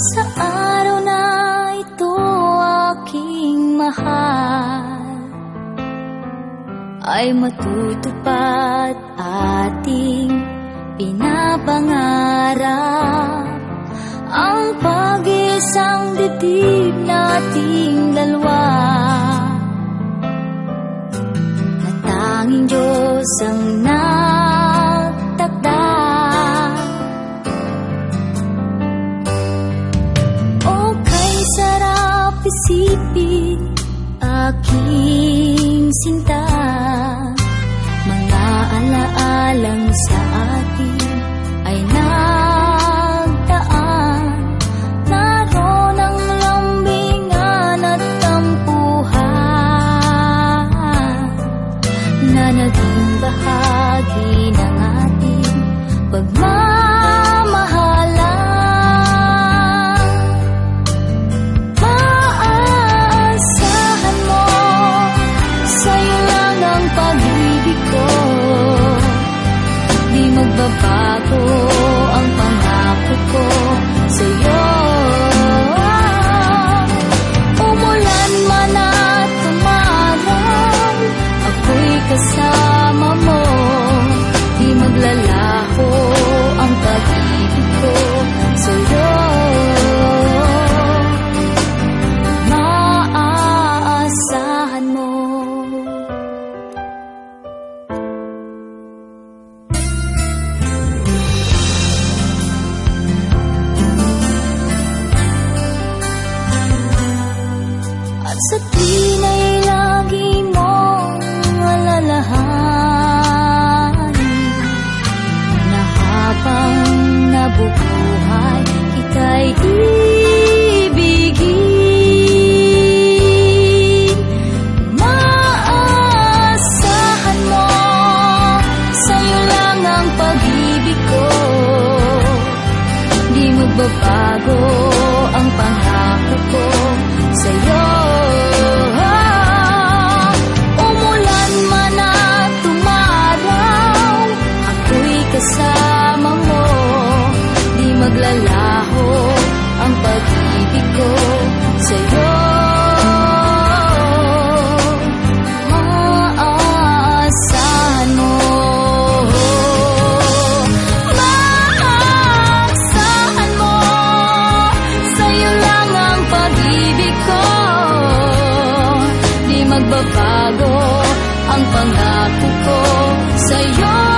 Sa araw na ito aking mahal, ay matutupad ating pinapangarap, ang pag-isang dibdib nating dalawa, na tanging Diyos ang nagtakda. O kay sarap isipin aking sinta, mga alaalang sa atin ay nagdaan. Naroon ang lambingan at tampuhan na naging bahagi ng ating pagmamahalan. Maaasahan mo, sa'yo lang ang pag-ibig ko. Di magbabago ang pangako ko sa'yo. Umulan man at tumaraw, ako'y kasama mo. Di maglalaho ang pag-ibig ko sa'yo. Maaasahan mo. At sa tuwin ay lagi mong alalahanin na habang nabubuhay kita'y ibigin. Maaasahan mo, sa'yo lang ang pag-ibig ko. Di magbabago ang pangako ko sa'yo. Umulan man at tumaraw, ako'y kasama mo. Di maglalaho ang pag-ibig ko sa'yo. Maaasahan mo. Maaasahan mo, sa'yo lang ang pag-ibig ko. Di magbabago ang pangako ko sa'yo.